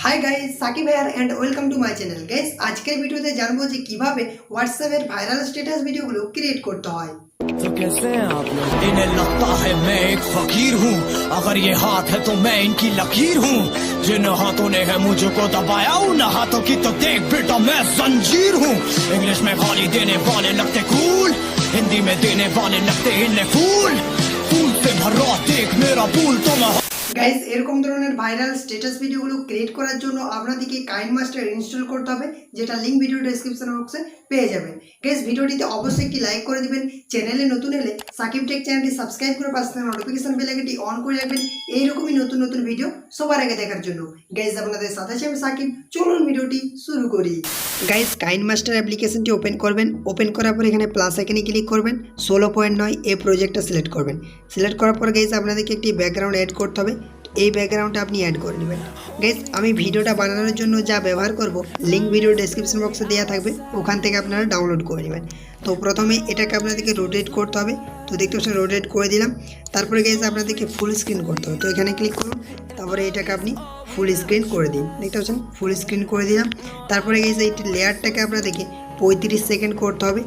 Hi guys Sakib here and welcome to my channel guys আজকের ভিডিওতে জানবো যে কিভাবে হোয়াটসঅ্যাপ এর ভাইরাল স্ট্যাটাস ভিডিওগুলো ক্রিয়েট করতে হয়। तो कैसे हैं आप लोग? इन्हें लगता है मैं एक फकीर हूँ, अगर ये हाथ है तो मैं इनकी लकीर हूँ। जिन हाथों ने है मुझको दबाया उन हाथों की तो देख बेटा मैं जंजीर हूँ। इंग्लिश में गाली देने वाले लगते कूल, हिंदी में देने वाले लगते इन्हें फूल। फूल से भरा देख मेरा फूल तो मैं। গাইস এরকম ধরনের ভাইরাল স্ট্যাটাস ভিডিওগুলো ক্রিয়েট করার জন্য আপনাদেরকে কাইনমাস্টার ইনস্টল করতে হবে, যেটা লিংক ভিডিও ডেসক্রিপশন বক্সে পেয়ে যাবেন। গাইস ভিডিওটিতে অবশ্যই একটি লাইক করে দিবেন, চ্যানেলে নতুন হলে সাকিব টেক চ্যানেলটি সাবস্ক্রাইব করে পাশে থাকা নোটিফিকেশন বেল আইকনটি অন করে রাখবেন এইরকমই নতুন নতুন ভিডিও সবার আগে দেখার জন্য। গাইস আপনাদের সাথে আছি আমি সাকিব, চলুন ভিডিওটি শুরু করি। গাইস কাইনমাস্টার অ্যাপ্লিকেশনটি ওপেন করবেন, ওপেন করার পর এখানে প্লাস আইকনে ক্লিক করবেন, 16.9 এই প্রজেক্টটা সিলেক্ট করবেন। সিলেক্ট করার পর গাইস আপনাদেরকে একটি ব্যাকগ্রাউন্ড অ্যাড করতে হবে, এই ব্যাকগ্রাউন্ডটা আপনি অ্যাড করে নেবেন। গাইস আমি ভিডিওটা বানানোর জন্য যা ব্যবহার করব লিংক ভিডিও ডেসক্রিপশন বক্সে দেওয়া থাকবে, ওখান থেকে আপনারা ডাউনলোড করে নেবেন। তো প্রথমে এটাকে আপনাদেরকে রোটেট করতে হবে, তো দেখতে পাচ্ছেন রোটেট করে দিলাম। তারপরে গাইস আপনাদেরকে ফুল স্ক্রিন করতে হবে, তো এখানে ক্লিক করুন, তারপরে এটাকে আপনি ফুল স্ক্রিন করে দিন। দেখতে পাচ্ছেন ফুল স্ক্রিন করে দিলাম। তারপরে গাইস এই লেয়ারটাকে আপনাদেরকে 35 সেকেন্ড করতে হবে,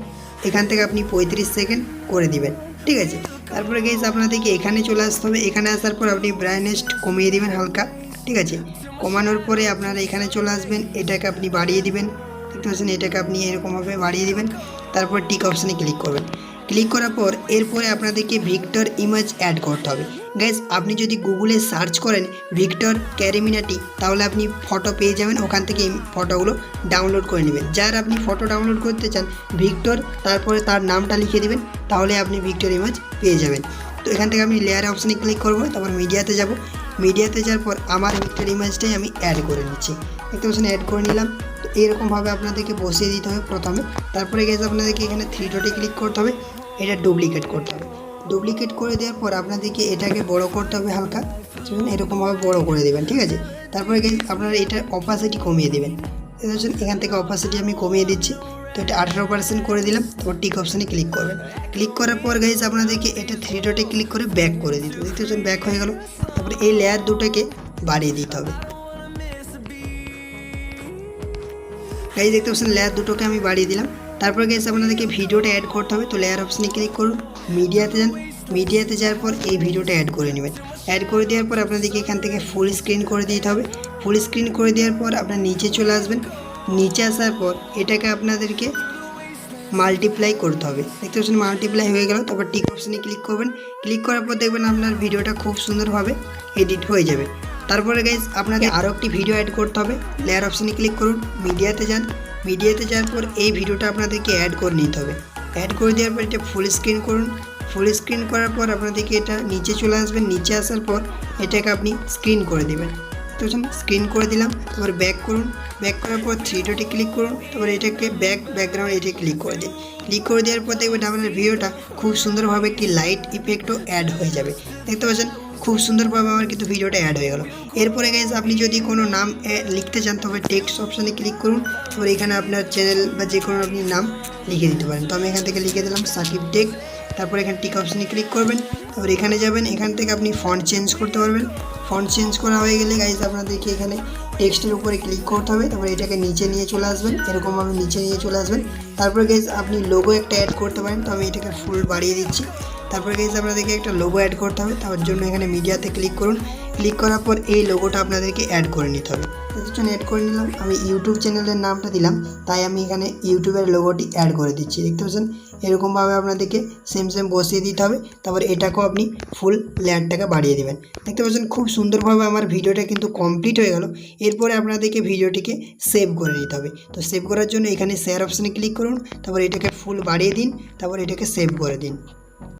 এখান থেকে আপনি 35 সেকেন্ড করে দিবেন, ঠিক আছে। তারপরে গাইস আপনাদেরকে এখানে চলে আসতে হবে, এখানে আসার পর আপনি ব্রাইটনেস কমিয়ে দিবেন হালকা, ঠিক আছে। কমানোর পরে আপনারা এখানে চলে আসবেন, এটাকে আপনি বাড়িয়ে দিবেন, দেখতে পাচ্ছেন এটাকে আপনি এরকমভাবে বাড়িয়ে দিবেন। তারপর টিক অপশানে ক্লিক করবেন। ক্লিক করার পর এরপরে আপনাদেরকে ভিক্টর ইমেজ অ্যাড করতে হবে। গাইস আপনি যদি গুগলে সার্চ করেন ভিক্টর ক্যারিমিনাটি, তাহলে আপনি ফটো পেয়ে যাবেন, ওখান থেকে এই ফটোগুলো ডাউনলোড করে নেবেন। যার আপনি ফটো ডাউনলোড করতে চান ভিক্টর, তারপরে তার নামটা লিখে দেবেন, তাহলে আপনি ভিক্টর ইমেজ পেয়ে যাবেন। তো এখান থেকে আমি লেয়ার অপশানে ক্লিক করব, তারপর মিডিয়াতে যাব। মিডিয়াতে যাওয়ার পর আমার ভিক্টর ইমেজটাই আমি অ্যাড করে নিচ্ছি, দেখতে পাচ্ছেন অ্যাড করে নিলাম। তো এরকমভাবে আপনাদেরকে বসিয়ে দিতে হবে প্রথমে। তারপরে গেছে আপনাদেরকে এখানে 3 ডটে ক্লিক করতে হবে, এটা ডুপ্লিকেট করতে হবে। ডুপ্লিকেট করে দেওয়ার পর আপনাদেরকে এটাকে বড় করতে হবে হালকা, এরকমভাবে বড় করে দেবেন, ঠিক আছে। তারপরে গেছে আপনারা এটার অপাসিটি কমিয়ে দেবেন, এখান থেকে অপাসিটি আমি কমিয়ে দিচ্ছি। তো এটা 18% করে দিলাম। তারপর টিক অপশানে ক্লিক করবেন। ক্লিক করার পর গাইজ আপনাদেরকে এটা 3 ডটে ক্লিক করে ব্যাক করে দিতে হবে, দেখতে পাচ্ছেন ব্যাক হয়ে গেল। তারপরে এই লেয়ার দুটোকে বাড়িয়ে দিতে হবে, গাইজ দেখতে পাচ্ছেন লেয়ার দুটোকে আমি বাড়িয়ে দিলাম। তারপর গাইজ আপনাদেরকে ভিডিওটা অ্যাড করতে হবে, তো লেয়ার অপশানে ক্লিক করুন, মিডিয়াতে যান। মিডিয়াতে যাওয়ার পর এই ভিডিওটা অ্যাড করে নেবেন। অ্যাড করে দেওয়ার পর আপনাদেরকে এখান থেকে ফুল স্ক্রিন করে দিতে হবে। ফুল স্ক্রিন করে দেওয়ার পর আপনার নিচে চলে আসবেন। নিচে আসার পর এটাকে আপনাদেরকে মাল্টিপ্লাই করতে হবে, দেখতে পাচ্ছেন মাল্টিপ্লাই হয়ে গেল। তারপর টিক অপশানে ক্লিক করবেন। ক্লিক করার পর দেখবেন আপনার ভিডিওটা খুব সুন্দরভাবে এডিট হয়ে যাবে। তারপরে গাইজ আপনাকে আরও একটি ভিডিও অ্যাড করতে হবে, লেয়ার অপশানে ক্লিক করুন, মিডিয়াতে যান। মিডিয়াতে যাওয়ার পর এই ভিডিওটা আপনাদেরকে অ্যাড করে নিতে হবে। অ্যাড করে দেওয়ার পর এটা ফুল স্ক্রিন করুন। ফুল স্ক্রিন করার পর আপনাদেরকে এটা নিচে চলে আসবেন। নিচে আসার পর এটাকে আপনি স্ক্রিন করে দেবেন, তো স্ক্রিন করে দিলাম। তারপর ব্যাক করুন। ব্যাক করার পর 3 ডটে ক্লিক করুন, তারপর এটাকে ব্যাকগ্রাউন্ড এটা ক্লিক করে দিন। ক্লিক করে দেওয়ার পর দেখবেন আপনার ভিডিওটা খুব সুন্দরভাবে একটি লাইট ইফেক্টও অ্যাড হয়ে যাবে, দেখতে পাচ্ছেন খুব সুন্দরভাবে আমার কিন্তু ভিডিওটা অ্যাড হয়ে গেল। এরপরে গাইজ আপনি যদি কোনো নাম লিখতে চান তবে টেক্সট অপশানে ক্লিক করুন। তারপর এখানে আপনার চ্যানেল বা যে কোনো আপনি নাম লিখে দিতে পারেন, তো আমি এখান থেকে লিখে দিলাম সাকিব টেক। তারপর এখানে টিক অপশানে ক্লিক করবেন। তারপর এখানে যাবেন, এখান থেকে আপনি ফন্ট চেঞ্জ করতে পারবেন। ফন্ট চেঞ্জ করা হয়ে গেলে গাইজ আপনাদেরকে এখানে টেক্সটের উপরে ক্লিক করতে হবে। তারপর এটাকে নিচে নিয়ে চলে আসবেন, এরকমভাবে নিচে নিয়ে চলে আসবেন। তারপর গাইজ আপনি লোগো একটা অ্যাড করতে পারেন, তো আমি এটাকে ফুল বাড়িয়ে দিচ্ছি। তারপরে গাইজ আপনাদেরকে একটা লোগো অ্যাড করতে হবে, তার জন্য এখানে মিডিয়াতে ক্লিক করুন। ক্লিক করার পর এই লোগোটা আপনাদেরকে অ্যাড করে নিতে হবে, তার জন্য অ্যাড করে নিলাম। আমি ইউটিউব চ্যানেলের নামটা দিলাম, তাই আমি এখানে ইউটিউবের লোগোটি অ্যাড করে দিচ্ছি, দেখতে পাচ্ছেন এরকমভাবে আপনাদেরকে সেম বসিয়ে দিতে হবে। তারপর এটাকেও আপনি ফুল লেয়ারটাকে বাড়িয়ে দেবেন, দেখতে পাচ্ছেন খুব সুন্দরভাবে আমার ভিডিওটা কিন্তু কমপ্লিট হয়ে গেল। এরপরে আপনাদেরকে ভিডিওটিকে সেভ করে নিতে হবে। তো সেভ করার জন্য এখানে শেয়ার অপশানে ক্লিক করুন, তারপর এটাকে ফুল বাড়িয়ে দিন, তারপর এটাকে সেভ করে দিন।